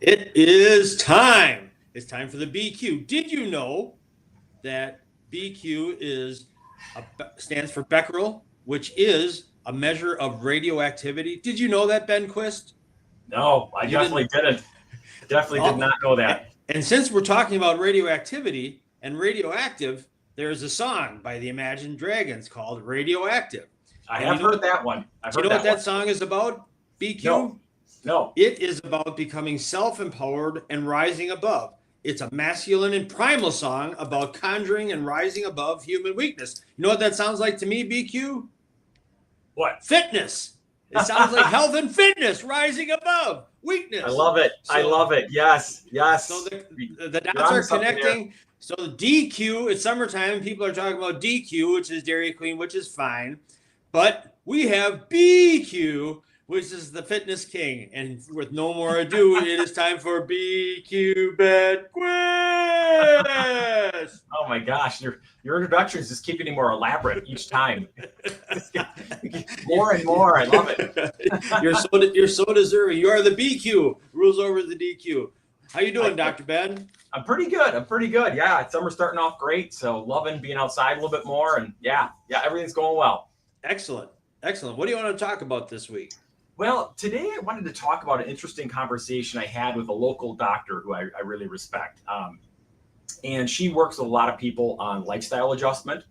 It is time. It's time for the BQ. Did you know that BQ stands for Becquerel, which is a measure of radioactivity? Did you know that, Ben Quist? No, I You didn't. definitely didn't. Definitely did Oh, not know that. and since we're talking about radioactivity and radioactive, there's a song by the Imagine Dragons called Radioactive. I And have heard that one. I've do you heard know what that one. that song is about, No, BQ? no. It is about becoming self empowered and rising above. It's a masculine and primal song about conjuring and rising above human weakness. You know what that sounds like to me, BQ? What? Fitness. It sounds like health and fitness, rising above weakness. I love it. I love it. Yes, yes. So the dots are connecting. So the DQ, it's summertime. People are talking about DQ, which is Dairy Queen, which is fine. But we have BQ, which is the fitness king. And with no more ado, it is time for BQ Bet Quiz. Oh my gosh, your introductions just keep getting more elaborate each time. More and more. I love it. You're so deserving. You are the BQ. Rules over the DQ. How you doing, Dr. Ben? I'm pretty good. Yeah, summer's starting off great. So loving being outside a little bit more. And yeah, everything's going well. Excellent. What do you want to talk about this week? Well, today I wanted to talk about an interesting conversation I had with a local doctor who I really respect. And she works with a lot of people on lifestyle adjustment.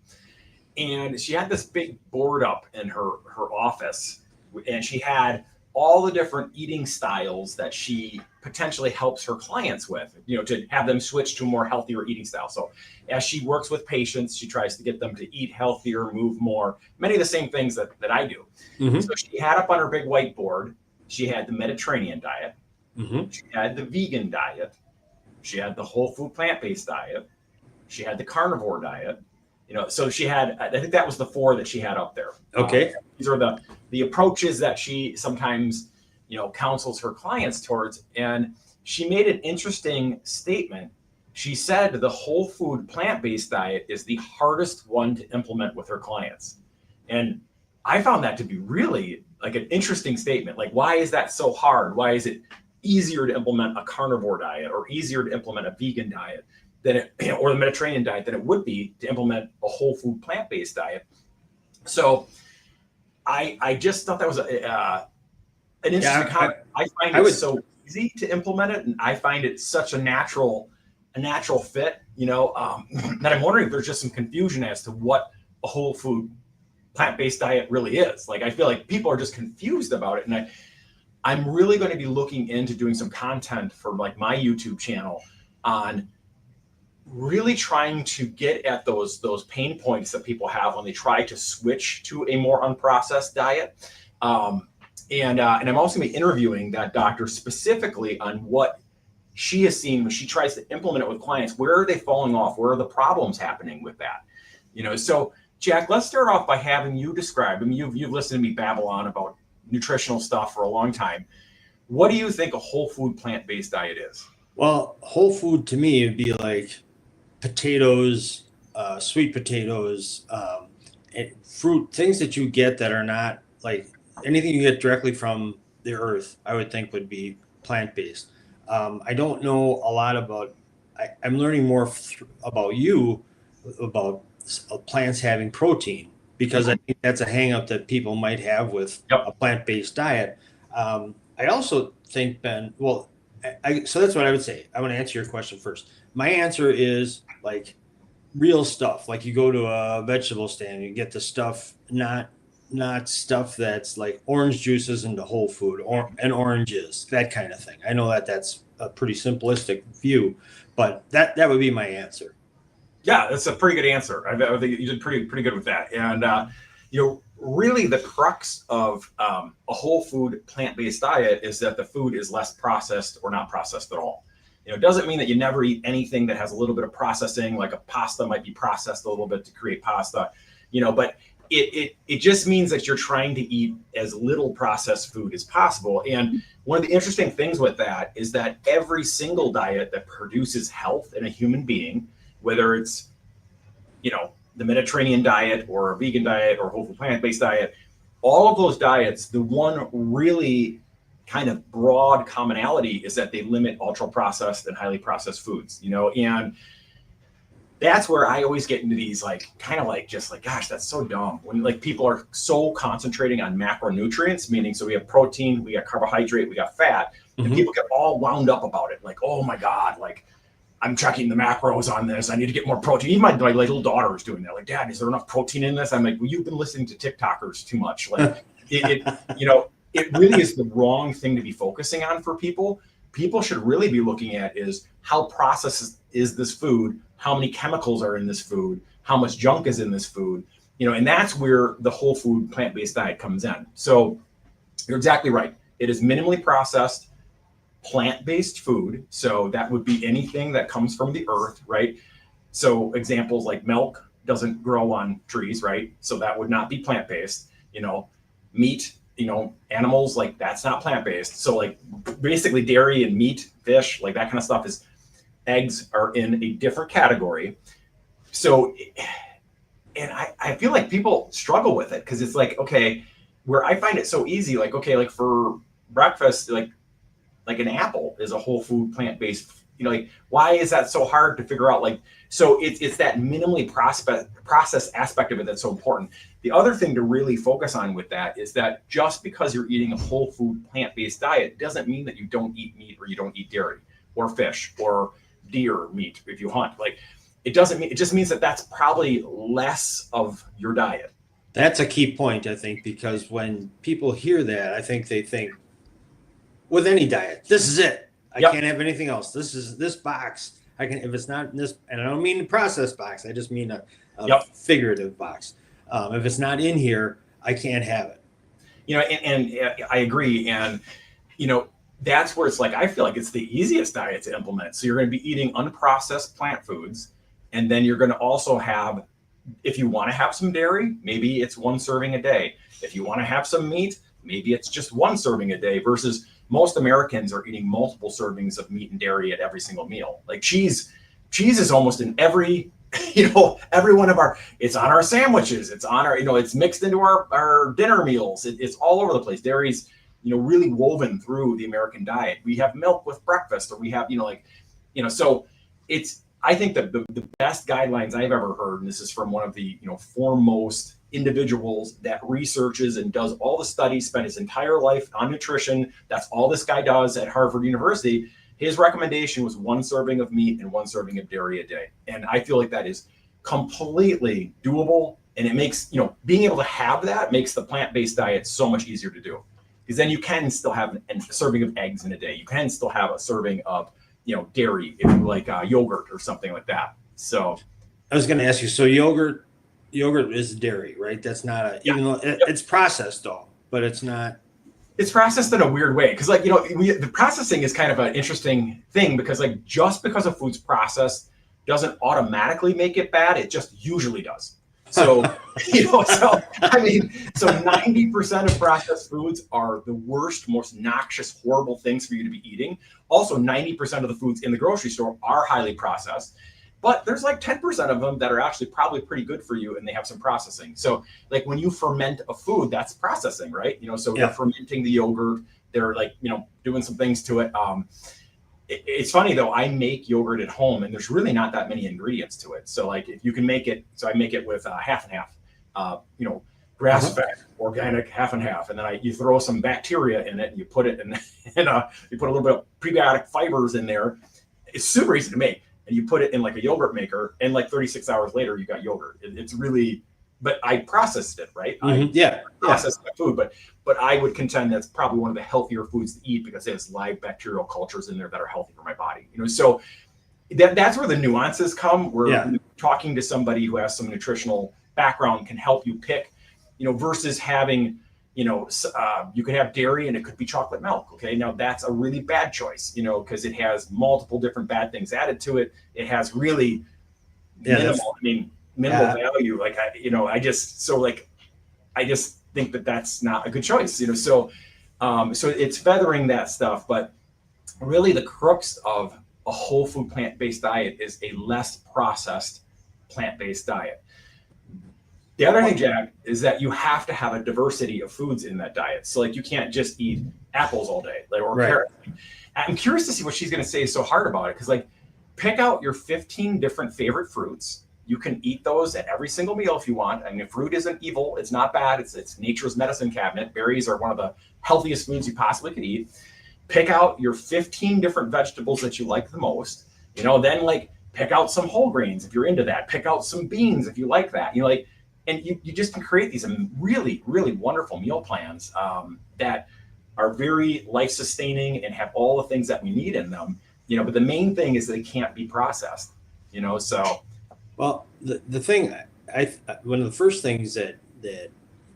And she had this big board up in her office, and she had all the different eating styles that she potentially helps her clients with, to have them switch to a more healthier eating style. So as she works with patients, she tries to get them to eat healthier, move more, many of the same things that I do. Mm-hmm. So she had up on her big whiteboard, she had the Mediterranean diet, mm-hmm. She had the vegan diet, she had the whole food plant-based diet, she had the carnivore diet. So she had, I think that was the 4 that she had up there. Okay. These are the approaches that she sometimes, counsels her clients towards. And she made an interesting statement. She said the whole food plant-based diet is the hardest one to implement with her clients. And I found that to be really like an interesting statement. Like, why is that so hard? Why is it easier to implement a carnivore diet or easier to implement a vegan diet or the Mediterranean diet than it would be to implement a whole food plant-based diet? So I just thought that was an interesting comment. I find it so easy to implement it, and I find it such a natural fit, that I'm wondering if there's just some confusion as to what a whole food plant-based diet really is. Like, I feel like people are just confused about it. And I'm really going to be looking into doing some content for like my YouTube channel on really trying to get at those pain points that people have when they try to switch to a more unprocessed diet. And I'm also going to be interviewing that doctor specifically on what she has seen when she tries to implement it with clients. Where are they falling off? Where are the problems happening with that? So Jack, let's start off by having you describe. I mean, you've listened to me babble on about nutritional stuff for a long time. What do you think a whole food plant-based diet is? Well, whole food to me would be like potatoes, sweet potatoes, and fruit, things that you get that are not like anything you get directly from the earth, I would think would be plant-based. I don't know a lot about, I'm learning more about you, about plants having protein, because I think that's a hang-up that people might have with a plant-based diet. I also think, Ben, so that's what I would say. I want to answer your question first. My answer is like real stuff. Like, you go to a vegetable stand, you get the stuff, not stuff that's like orange juices into whole food and oranges, that kind of thing. I know that's a pretty simplistic view, but that would be my answer. Yeah, that's a pretty good answer. I think you did pretty good with that. And really the crux of a whole food plant-based diet is that the food is less processed or not processed at all. It doesn't mean that you never eat anything that has a little bit of processing, like a pasta might be processed a little bit to create pasta, but it just means that you're trying to eat as little processed food as possible. And one of the interesting things with that is that every single diet that produces health in a human being, whether it's, the Mediterranean diet or a vegan diet or whole food plant-based diet, all of those diets, the one really kind of broad commonality is that they limit ultra processed and highly processed foods, and that's where I always get into these like kind of like just like, gosh, that's so dumb when like people are so concentrating on macronutrients, meaning so we have protein, we got carbohydrate, we got fat, and people get all wound up about it. Like, oh my God, like I'm checking the macros on this. I need to get more protein. Even my little daughter is doing that. Like, Dad, is there enough protein in this? I'm like, well, you've been listening to TikTokers too much. Like it really is the wrong thing to be focusing on for people. People should really be looking at is how processed is this food? How many chemicals are in this food? How much junk is in this food? And that's where the whole food plant-based diet comes in. So you're exactly right. It is minimally processed plant-based food. So that would be anything that comes from the earth, right? So examples like milk doesn't grow on trees, right? So that would not be plant-based. Meat, animals, like that's not plant-based. So like basically dairy and meat, fish, like that kind of stuff is, eggs are in a different category. So, and I feel like people struggle with it because it's like, okay, where I find it so easy, like, okay, like for breakfast, like an apple is a whole food plant-based, like why is that so hard to figure out? Like, so it's that minimally processed aspect of it that's so important. The other thing to really focus on with that is that just because you're eating a whole food plant-based diet doesn't mean that you don't eat meat or you don't eat dairy or fish or deer meat if you hunt. Like it doesn't mean, it just means that that's probably less of your diet. That's a key point, I think, because when people hear that, I think they think with any diet, this is it. I can't have anything else. This is this box. I can, if it's not in this, and I don't mean the processed box, I just mean a figurative box. If it's not in here, I can't have it. And I agree. And, that's where it's like, I feel like it's the easiest diet to implement. So you're going to be eating unprocessed plant foods. And then you're going to also have, if you want to have some dairy, maybe it's one serving a day. If you want to have some meat, maybe it's just one serving a day versus most Americans are eating multiple servings of meat and dairy at every single meal. Like cheese is almost in every, every one of our, it's on our sandwiches. It's on our, it's mixed into our dinner meals. It's all over the place. Dairy's, really woven through the American diet. We have milk with breakfast, or we have, so it's, I think that the best guidelines I've ever heard, and this is from one of the, foremost individuals that researches and does all the studies, spent his entire life on nutrition. That's all this guy does at Harvard University. His recommendation was one serving of meat and one serving of dairy a day. And I feel like that is completely doable. And it makes, being able to have that makes the plant-based diet so much easier to do. Because then you can still have a serving of eggs in a day. You can still have a serving of, dairy, if you like yogurt or something like that. So I was going to ask you, so yogurt is dairy, right? That's not even though it's processed though, but it's not. It's processed in a weird way. Cause like, the processing is kind of an interesting thing because like, just because a food's processed doesn't automatically make it bad. It just usually does. So, so 90% of processed foods are the worst, most noxious, horrible things for you to be eating. Also, 90% of the foods in the grocery store are highly processed, but there's like 10% of them that are actually probably pretty good for you and they have some processing. So like when you ferment a food, that's processing, right? So they're fermenting the yogurt, they're like, doing some things to it. It's funny though, I make yogurt at home and there's really not that many ingredients to it. So like if you can make it, so I make it with half and half, grass fed, organic, half and half. And then you throw some bacteria in it and you put it in, and you put a little bit of prebiotic fibers in there. It's super easy to make. And you put it in like a yogurt maker and like 36 hours later, you got yogurt. It's really, but I processed it, right? I processed my food, but I would contend that's probably one of the healthier foods to eat because it has live bacterial cultures in there that are healthy for my body. So that's where the nuances come. Where talking to somebody who has some nutritional background can help you pick, versus having, you could have dairy and it could be chocolate milk. Okay, now that's a really bad choice, because it has multiple different bad things added to it. It has really minimal value. Like I just think that that's not a good choice. So it's feathering that stuff, but really the crux of a whole food plant-based diet is a less processed plant-based diet. The other thing, Jack, is that you have to have a diversity of foods in that diet. So like you can't just eat apples all day, like, or Right. carrots. I'm curious to see what she's going to say is so hard about it. Cause like pick out your 15 different favorite fruits. You can eat those at every single meal if you want. I mean, fruit isn't evil. It's not bad. It's nature's medicine cabinet. Berries are one of the healthiest foods you possibly could eat. Pick out your 15 different vegetables that you like the most, then like pick out some whole grains if you're into that, pick out some beans if you like that, like, and you just can create these really, really wonderful meal plans that are very life sustaining and have all the things that we need in them, but the main thing is they can't be processed, so. Well, the thing, one of the first things that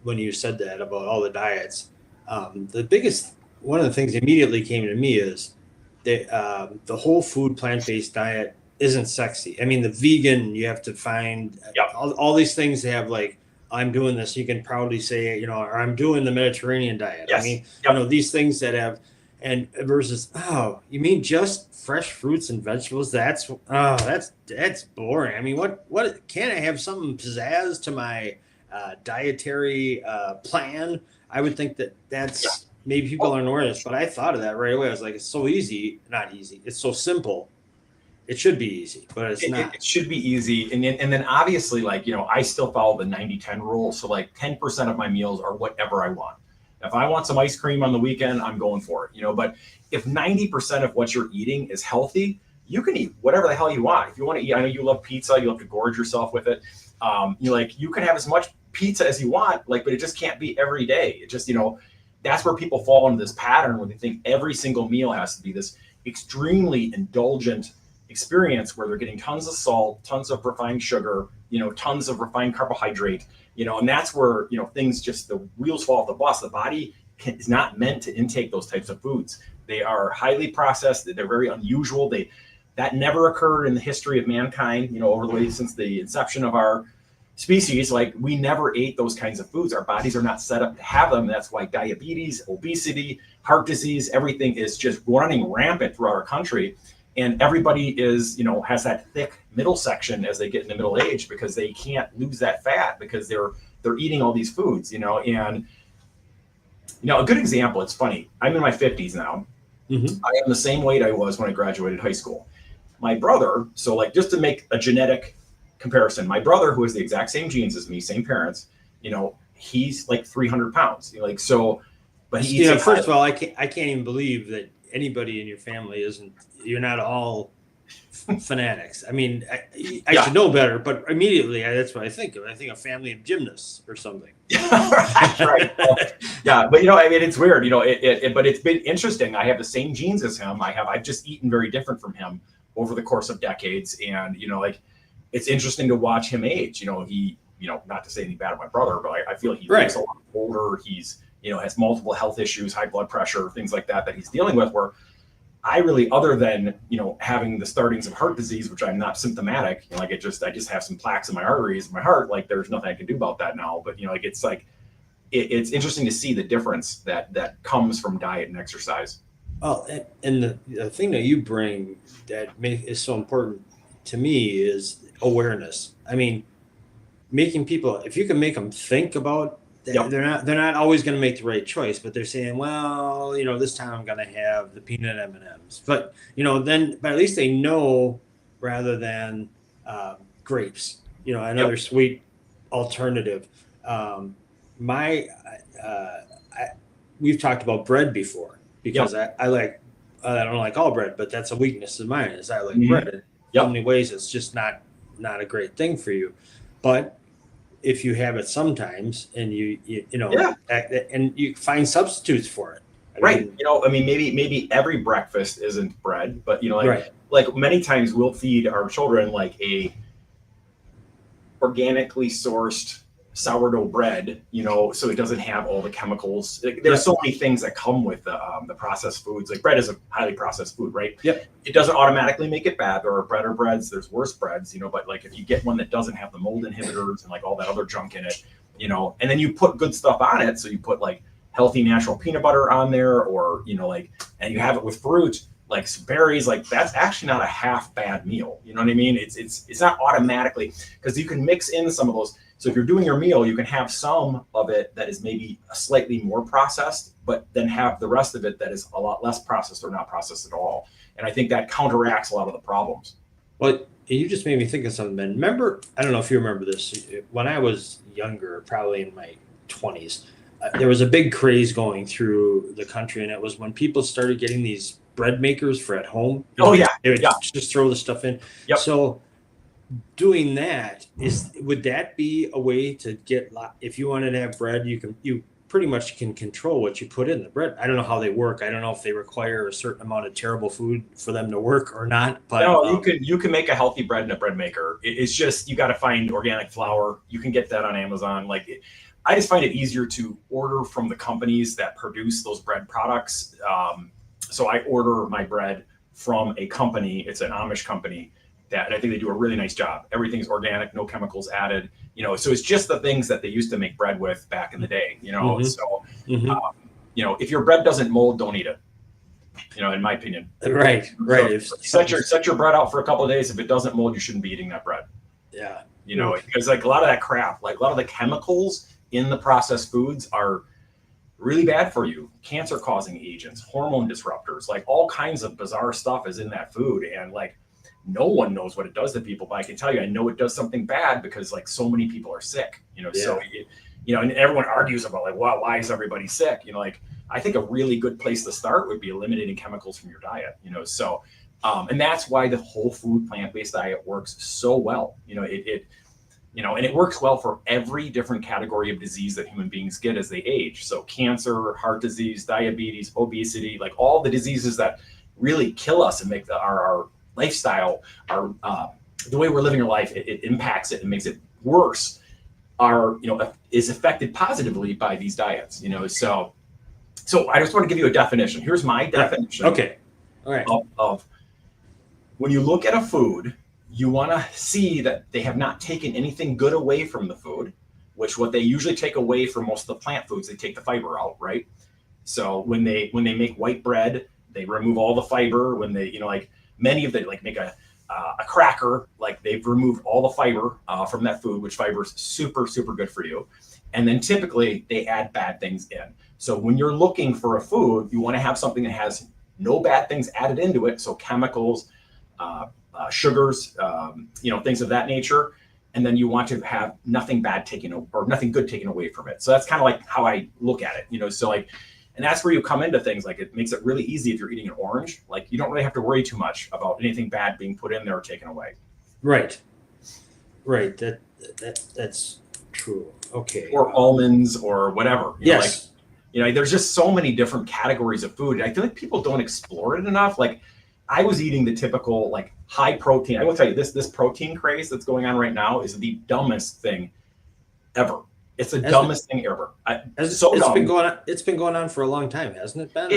when you said that about all the diets, one of the things immediately came to me is that the whole food plant-based diet isn't sexy. I mean, the vegan, you have to find all these things they have, like, I'm doing this. You can proudly say, or I'm doing the Mediterranean diet. Yes. I mean, these things that have, and versus, oh, you mean just fresh fruits and vegetables? That's boring. I mean, what can't I have some pizzazz to my dietary plan? I would think that's maybe people aren't aware of this, but I thought of that right away. I was like, it's so easy, not easy. It's so simple. It should be easy, but it's not. It should be easy. And then obviously, like, I still follow the 90-10 rule. So like 10% of my meals are whatever I want. If I want some ice cream on the weekend, I'm going for it, but if 90% of what you're eating is healthy, you can eat whatever the hell you want. If you want to eat, I know you love pizza, you love to gorge yourself with it. You can have as much pizza as you want, but it just can't be every day. It just, that's where people fall into this pattern where they think every single meal has to be this extremely indulgent experience where they're getting tons of salt, tons of refined sugar, tons of refined carbohydrate, and that's where, things just, the wheels fall off the bus. The body is not meant to intake those types of foods. They are highly processed. They're very unusual. That never occurred in the history of mankind, over the way since the inception of our species. Like, we never ate those kinds of foods. Our bodies are not set up to have them. That's why diabetes, obesity, heart disease, everything is just running rampant throughout our country. And everybody is, has that thick middle section as they get in the middle age because they can't lose that fat because they're eating all these foods, and a good example, it's funny. I'm in my 50s now. Mm-hmm. I am the same weight I was when I graduated high school. My brother, so like just to make a genetic comparison, my brother, who has the exact same genes as me, same parents, he's like 300 pounds. But he eats first of all, I can't even believe that anybody in your family you're not all fanatics. I mean, I should know better, but immediately that's what I think of. I think a family of gymnasts or something. Right. Yeah, but I mean, it's weird. But it's been interesting. I have the same genes as him. I've just eaten very different from him over the course of decades, and it's interesting to watch him age. He, not to say anything bad of my brother, but I feel he looks a lot older. He's has multiple health issues, high blood pressure, things like that he's dealing with. Where I really, other than, having the startings of heart disease, which I'm not symptomatic, I just have some plaques in my arteries, my heart, there's nothing I can do about that now. But, it's interesting to see the difference that comes from diet and exercise. Well, and the thing that you bring that is so important to me is awareness. I mean, making people, if you can make them think about, they're not always going to make the right choice, but they're saying, well, this time I'm going to have the peanut M&Ms, but but at least they know rather than grapes, another sweet alternative. We've talked about bread before because I don't like all bread, but that's a weakness of mine is I like bread in so many ways. It's just not a great thing for you, but if you have it sometimes and and you find substitutes for it. I mean, maybe every breakfast isn't bread, but like many times we'll feed our children like a organically sourced sourdough bread, so it doesn't have all the chemicals. There's so many things that come with the processed foods. Like bread is a highly processed food, right? Yep. It doesn't automatically make it bad. There are better breads. There's worse breads, but like if you get one that doesn't have the mold inhibitors and like all that other junk in it, and then you put good stuff on it. So you put like healthy natural peanut butter on there, or and you have it with fruit, like some berries. Like that's actually not a half bad meal. You know what I mean? It's not automatically, because you can mix in some of those So if you're doing your meal, you can have some of it that is maybe slightly more processed, but then have the rest of it that is a lot less processed or not processed at all. And I think that counteracts a lot of the problems. Well, you just made me think of something, man. Remember, I don't know if you remember this. When I was younger, probably in my 20s, there was a big craze going through the country, and it was when people started getting these bread makers for at home. Oh, yeah. They would Yeah. just throw the stuff in. Yep. So doing that, would that be a way to get, if you wanted to have bread, you pretty much can control what you put in the bread. I don't know how they work. I don't know if they require a certain amount of terrible food for them to work or not. But no, you can make a healthy bread in a bread maker. It's just, you got to find organic flour. You can get that on Amazon. I just find it easier to order from the companies that produce those bread products. So I order my bread from a company. It's an Amish company that I think they do a really nice job. Everything's organic, no chemicals added. So it's just the things that they used to make bread with back in the day. Mm-hmm. So if your bread doesn't mold, don't eat it. In my opinion. Right. So set your bread out for a couple of days. If it doesn't mold, you shouldn't be eating that bread. Yeah. Because a lot of that crap, a lot of the chemicals in the processed foods are really bad for you. Cancer causing agents, hormone disruptors, all kinds of bizarre stuff is in that food. And no one knows what it does to people, but I can tell you, I know it does something bad because so many people are sick, so, and everyone argues about why is everybody sick? I think a really good place to start would be eliminating chemicals from your diet, so, and that's why the whole food plant-based diet works so well. And it works well for every different category of disease that human beings get as they age. So cancer, heart disease, diabetes, obesity, all the diseases that really kill us and make our lifestyle, the way we're living our life, it impacts it and makes it worse, is affected positively by these diets. So I just want to give you a definition. Here's my definition. Okay. All right. Of when you look at a food, you want to see that they have not taken anything good away from the food, which what they usually take away from most of the plant foods, they take the fiber out, right? So when they make white bread, they remove all the fiber. When they, many of them make a cracker, they've removed all the fiber from that food, which fiber is super, super good for you. And then typically they add bad things in. So when you're looking for a food, you want to have something that has no bad things added into it. So chemicals, sugars, things of that nature. And then you want to have nothing bad taken or nothing good taken away from it. So that's kind of how I look at it, so and that's where you come into things. It makes it really easy if you're eating an orange. You don't really have to worry too much about anything bad being put in there or taken away. Right. That's true. Okay. Or almonds or whatever. Yes. There's just so many different categories of food. I feel like people don't explore it enough. I was eating the typical high protein. I will tell you this protein craze that's going on right now is the dumbest thing ever. It's the dumbest thing ever. It's been going on for a long time, hasn't it, Ben?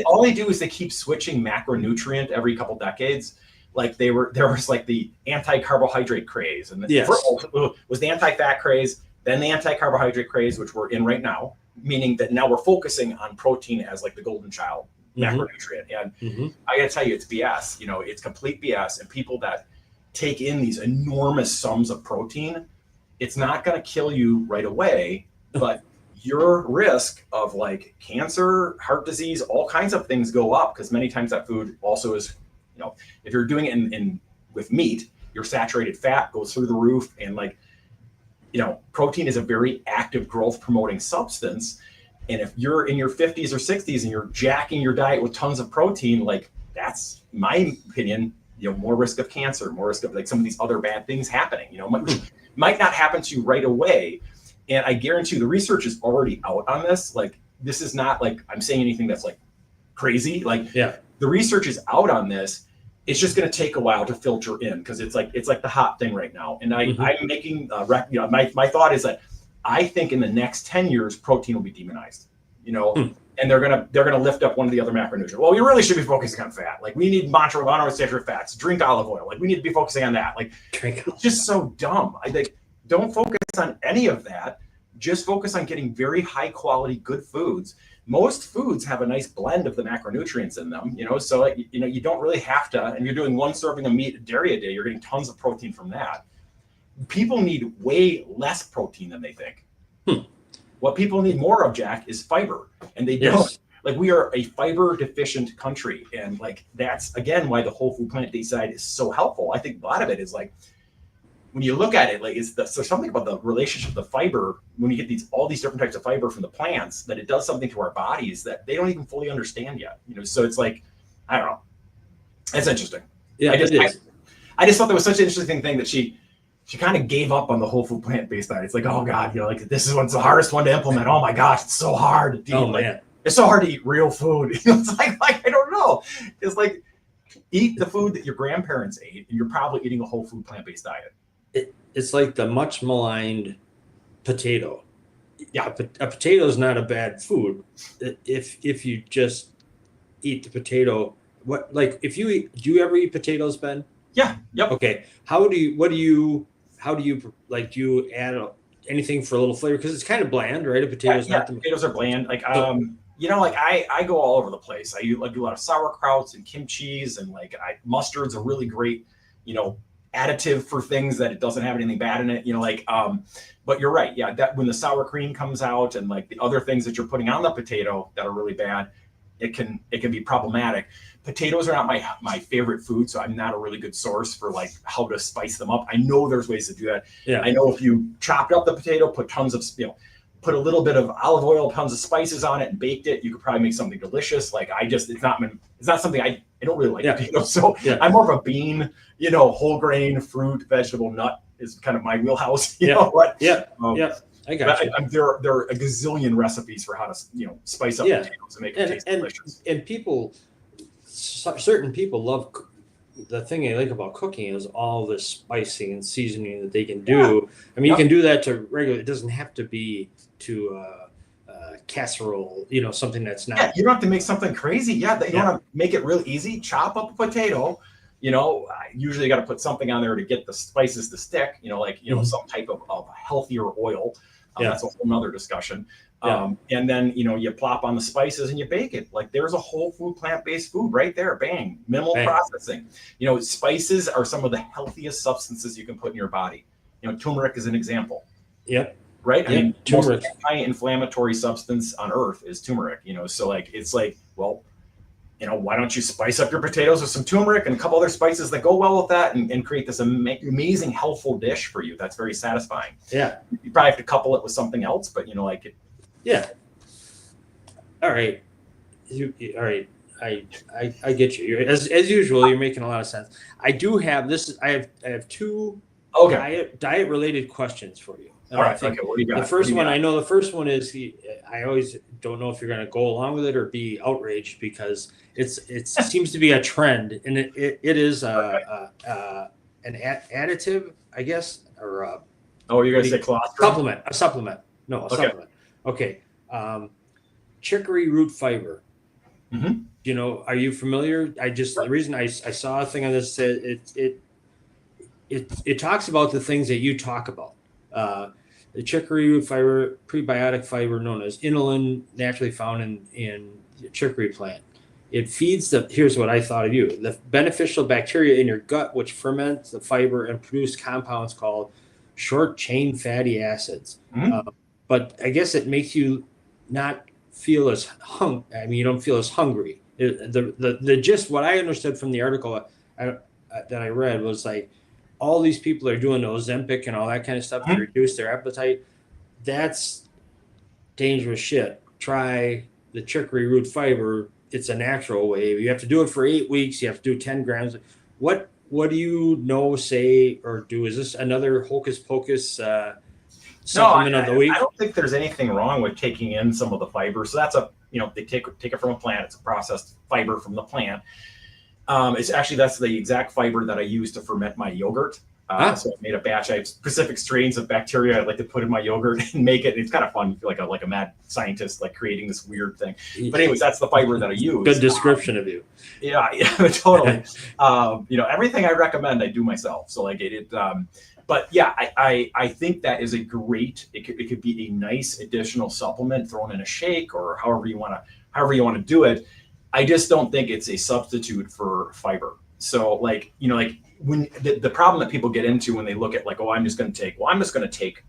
All they do is they keep switching macronutrient every couple decades. There was the anti-carbohydrate craze, and was the anti-fat craze, then the anti-carbohydrate craze, which we're in right now, meaning that now we're focusing on protein as the golden child macronutrient. And I got to tell you, it's BS. It's complete BS. And people that take in these enormous sums of protein, it's not going to kill you right away, but your risk of cancer, heart disease, all kinds of things go up because many times that food also is, if you're doing it with meat, your saturated fat goes through the roof. And protein is a very active growth promoting substance. And if you're in your 50s or 60s and you're jacking your diet with tons of protein, that's, in my opinion, more risk of cancer, more risk of some of these other bad things happening, which might not happen to you right away. And I guarantee you the research is already out on this. This is not I'm saying anything that's crazy. The research is out on this. It's just going to take a while to filter in because it's the hot thing right now. And I'm making my thought is that I think in the next 10 years, protein will be demonized, and they're gonna lift up one of the other macronutrients. Well, we really should be focusing on fat. We need monounsaturated fats, drink olive oil. We need to be focusing on that. It's just so dumb. Don't focus on any of that. Just focus on getting very high quality, good foods. Most foods have a nice blend of the macronutrients in them, so you don't really have to, and you're doing one serving of meat, dairy a day, you're getting tons of protein from that. people need way less protein than they think. Hmm. What people need more of, Jack, is fiber, and they don't. Yes. Like, we are a fiber deficient country, and like that's again why the whole food plant-based diet is so helpful. I think a lot of it is like, when you look at it, like so something about the relationship of the fiber when you get all these different types of fiber from the plants, that it does something to our bodies that they don't even fully understand yet. So it's like, I don't know. It's interesting. Yeah, it is. I just thought that was such an interesting thing that she kind of gave up on the whole food plant-based diet. It's like, oh God, like this is the hardest one to implement. Oh my gosh, it's so hard to eat. Man. It's so hard to eat real food. It's like I don't know. It's like, eat the food that your grandparents ate, and you're probably eating a whole food plant-based diet. It's like the much maligned potato. Yeah, a potato is not a bad food if you just eat the potato. Do you ever eat potatoes, Ben? Yeah. Yep. Okay. Do you add anything for a little flavor? Because it's kind of bland, right? A potato's yeah, not the potatoes are bland. Like, I go all over the place. I do a lot of sauerkrauts and kimchis, and like mustard's a really great, additive for things that it doesn't have anything bad in it. But you're right. Yeah, that when the sour cream comes out and like the other things that you're putting on the potato that are really bad, it can be problematic. Potatoes are not my favorite food, so I'm not a really good source for like how to spice them up. I know there's ways to do that. Yeah. I know if you chopped up the potato, put tons of put a little bit of olive oil, tons of spices on it, and baked it, you could probably make something delicious. Like it's not something I don't really like potatoes. So I'm more of a bean, whole grain, fruit, vegetable, nut is kind of my wheelhouse. You know what? Yeah. I got you. There are a gazillion recipes for how to spice up potatoes and make it taste delicious. And certain people love the thing I like about cooking is all the spicing and seasoning that they can do. I mean, you can do that to regular. It doesn't have to be to casserole. Something that's not. Yeah, you don't have to make something crazy. You want to make it real easy. Chop up a potato. Usually you got to put something on there to get the spices to stick. Some type of healthier oil. That's a whole nother discussion. And then, you plop on the spices and you bake it. Like, there's a whole food, plant-based food right there. Bang. Minimal processing. Spices are some of the healthiest substances you can put in your body. Turmeric is an example. Yep. Right? Yep. I mean, turmeric. most anti-inflammatory substance on earth is turmeric, so like, it's like, well, why don't you spice up your potatoes with some turmeric and a couple other spices that go well with that and create this amazing, healthful dish for you that's very satisfying. Yeah. You probably have to couple it with something else, but Yeah. All right. All right. I get you. As usual, you're making a lot of sense. I do have this. I have two diet related questions for you. All right. Okay. What do you got? The first one, I know the first one is I always don't know if you're going to go along with it or be outraged because it seems to be a trend, and it is an additive, I guess, or you're going to say colostrum? A supplement. No, a supplement. Okay. Chicory root fiber. Mm-hmm. Are you familiar? The reason I saw a thing on this said it talks about the things that you talk about. The chicory root fiber, prebiotic fiber known as inulin, naturally found in the chicory plant. It feeds here's what I thought of you, the beneficial bacteria in your gut, which ferment the fiber and produce compounds called short chain fatty acids. Mm-hmm. But I guess it makes you not feel as you don't feel as hungry. The gist, what I understood from the article that I read was like, all these people are doing the Ozempic and all that kind of stuff to reduce their appetite. That's dangerous shit. Try the chicory root fiber. It's a natural way. You have to do it for 8 weeks. You have to do 10 grams. What do you say, or do? Is this another hocus pocus supplement of the week? I don't think there's anything wrong with taking in some of the fiber. So that's they take it from a plant. It's a processed fiber from the plant. That's the exact fiber that I use to ferment my yogurt. So I made a batch. I have specific strains of bacteria I'd like to put in my yogurt and make it. It's kind of fun. You feel like a mad scientist, like creating this weird thing. But anyways, that's the fiber that I use. Good description of you. Yeah, totally. Everything I recommend, I do myself. So like but yeah, I think that is a great. It could be a nice additional supplement thrown in a shake or however you want to do it. I just don't think it's a substitute for fiber. So like, like when the problem that people get into when they look at like, oh, I'm just going to take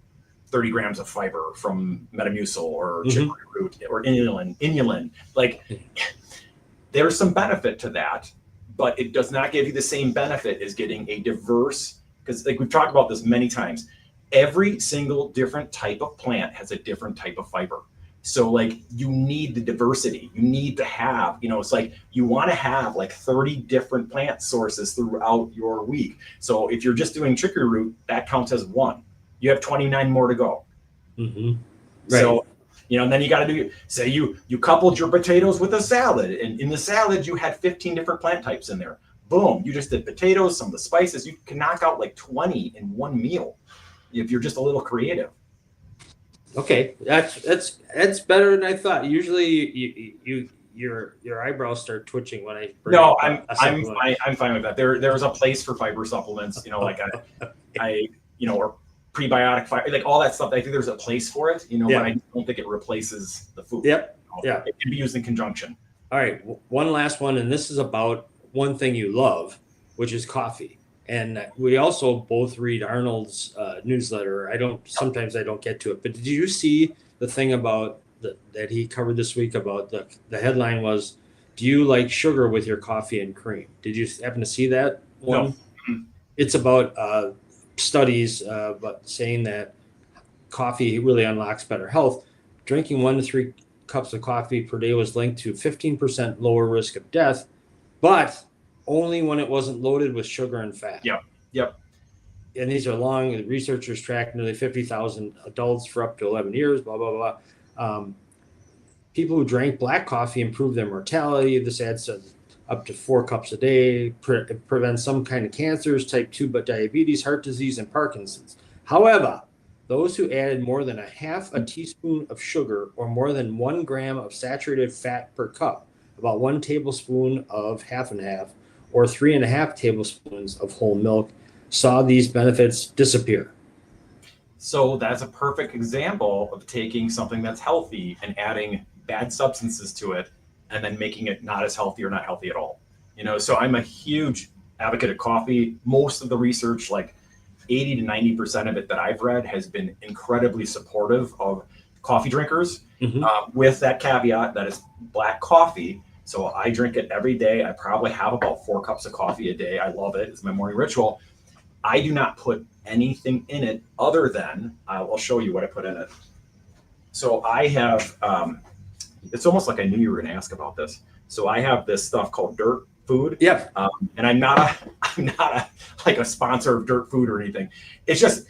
30 grams of fiber from Metamucil or chicory root or inulin. Like there's some benefit to that, but it does not give you the same benefit as getting a diverse, because like we've talked about this many times, every single different type of plant has a different type of fiber. So like you need the diversity. You need to have, it's like you want to have like 30 different plant sources throughout your week. So if you're just doing chicory root, that counts as one. You have 29 more to go. Right. So, and then you got to say you coupled your potatoes with a salad, and in the salad you had 15 different plant types in there. Boom, you just did potatoes, some of the spices. You can knock out like 20 in one meal if you're just a little creative. Okay, that's better than I thought. Usually, your eyebrows start twitching when I bring No, up I'm fine with that. There's a place for fiber supplements. Like or prebiotic fiber, like all that stuff. I think there's a place for it. But I don't think it replaces the food. Yep. It can be used in conjunction. All right, one last one, and this is about one thing you love, which is coffee. And we also both read Arnold's newsletter. Sometimes I don't get to it, but did you see the thing about that he covered this week about the headline was, "Do you like sugar with your coffee and cream?" Did you happen to see that one? No. It's about studies, but saying that coffee really unlocks better health. Drinking 1 to 3 cups of coffee per day was linked to 15% lower risk of death, but only when it wasn't loaded with sugar and fat. Yep. And these are long. The researchers tracked nearly 50,000 adults for up to 11 years, blah, blah, blah. People who drank black coffee improved their mortality. This adds up to 4 cups a day, prevents some kind of cancers, type 2 diabetes, heart disease, and Parkinson's. However, those who added more than a half a teaspoon of sugar or more than 1 gram of saturated fat per cup, about 1 tablespoon of half and half, or 3.5 tablespoons of whole milk, saw these benefits disappear. So that's a perfect example of taking something that's healthy and adding bad substances to it and then making it not as healthy or not healthy at all. So I'm a huge advocate of coffee. Most of the research, like 80 to 90% of it that I've read, has been incredibly supportive of coffee drinkers, with that caveat that it's black coffee. So I drink it every day. I probably have about 4 cups of coffee a day. I love it. It's my morning ritual. I do not put anything in it other than, I'll show you what I put in it. So I have, it's almost like I knew you were going to ask about this. So I have this stuff called Dirt Food. Yep. And I'm not like a sponsor of Dirt Food or anything. It's just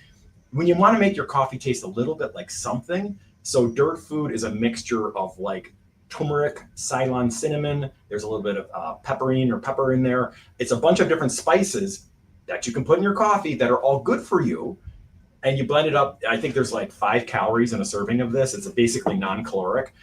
when you want to make your coffee taste a little bit like something. So Dirt Food is a mixture of like turmeric, Ceylon cinnamon. There's a little bit of pepperine or pepper in there. It's a bunch of different spices that you can put in your coffee that are all good for you. And you blend it up. I think there's like 5 calories in a serving of this. It's basically non-caloric.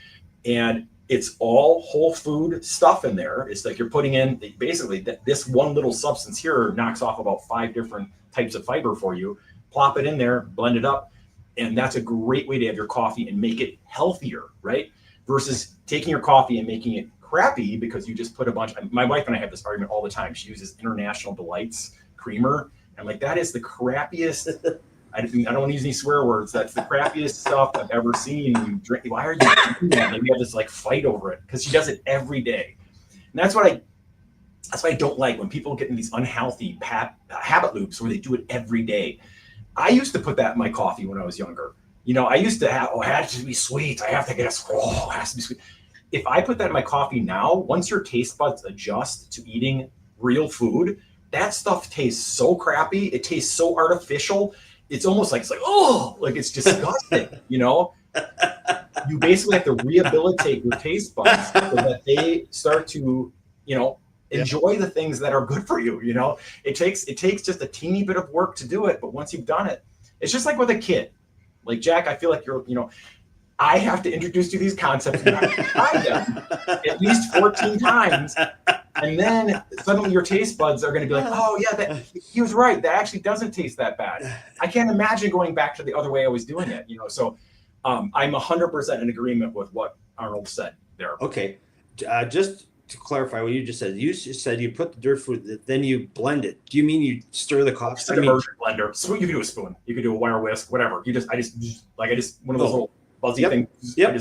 And it's all whole food stuff in there. It's like you're putting in basically this one little substance here knocks off about 5 different types of fiber for you. Plop it in there, blend it up. And that's a great way to have your coffee and make it healthier, right? Versus taking your coffee and making it crappy because you just put a bunch. My wife and I have this argument all the time. She uses International Delights creamer. I'm like, that is the crappiest. I don't want to use any swear words. That's the crappiest stuff I've ever seen. You drink. Why are you doing that? And we have this like fight over it because she does it every day. And that's what I don't like when people get in these unhealthy habit loops where they do it every day. I used to put that in my coffee when I was younger. I used to have, it has to be sweet. I have to get it has to be sweet. If I put that in my coffee now, once your taste buds adjust to eating real food, that stuff tastes so crappy. It tastes so artificial. It's almost like, it's disgusting, You basically have to rehabilitate your taste buds so that they start to, enjoy the things that are good for you. It takes just a teeny bit of work to do it. But once you've done it, it's just like with a kid. Like Jack, I feel like I have to introduce you to these concepts. You have to try them at least 14 times. And then suddenly your taste buds are going to be like, oh yeah, he was right. That actually doesn't taste that bad. I can't imagine going back to the other way I was doing it. So I'm 100% in agreement with what Arnold said there. Okay. Just to clarify what you just said, you just said you put the dirt food, then you blend it. Do you mean you stir the coffee? Just an immersion blender. So you can do a spoon. You can do a wire whisk, whatever. I just one of those little buzzy Yep. things. Yep.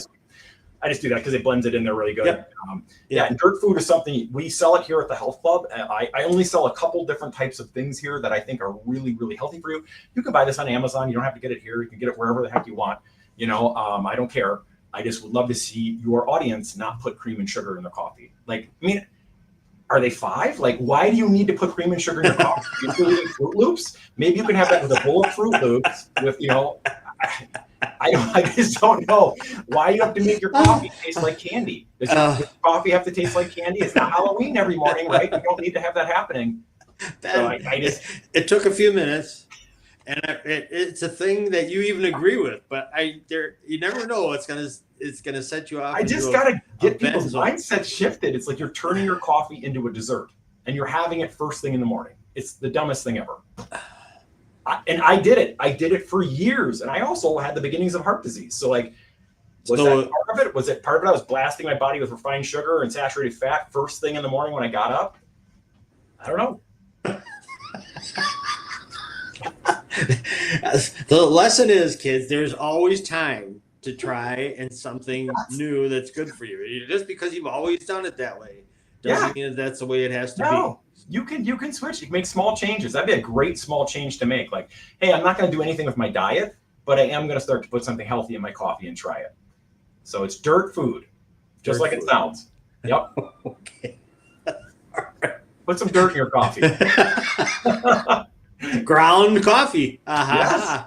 I just do that because it blends it in there really good. Yep. Yeah, and dirt food is something we sell it here at the Health Club. I only sell a couple different types of things here that I think are really, really healthy for you. You can buy this on Amazon. You don't have to get it here. You can get it wherever the heck you want. I don't care. I just would love to see your audience not put cream and sugar in their coffee. Like, I mean, are they 5? Like, why do you need to put cream and sugar in your coffee? You're still eating Fruit Loops? Maybe you can have that with a bowl of Fruit Loops with, I just don't know why you have to make your coffee taste like candy. Does your coffee have to taste like candy? It's not Halloween every morning, right? You don't need to have that happening. It took a few minutes, and it's a thing that you even agree with. But you never know it's gonna set you off. I just gotta get people's mindset shifted. It's like you're turning your coffee into a dessert, and you're having it first thing in the morning. It's the dumbest thing ever. And I did it. I did it for years. And I also had the beginnings of heart disease. So was that part of it? Was it part of it? I was blasting my body with refined sugar and saturated fat first thing in the morning when I got up. I don't know. The lesson is, kids, there's always time to try and something new that's good for you. Just because you've always done it that way doesn't mean that's the way it has to be. You can switch. You can make small changes. That'd be a great small change to make. Like, hey, I'm not going to do anything with my diet, but I am going to start to put something healthy in my coffee and try it. So it's dirt food, just like it sounds. Yep. Okay. Put some dirt in your coffee. Ground coffee. Yes.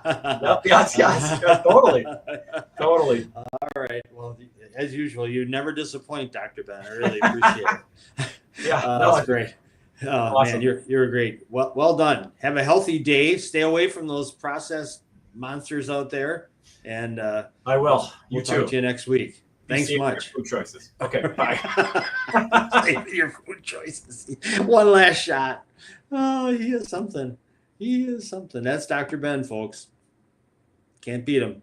Totally. All right. Well, as usual, you never disappoint, Dr. Ben. I really appreciate it. That's great. Oh, awesome. Man, you're great. Well done. Have a healthy day. Stay away from those processed monsters out there. And I will. We'll talk to you next week. Thanks much. Food choices. Okay. Bye. Your food choices. One last shot. Oh, he is something. That's Dr. Ben, folks. Can't beat him.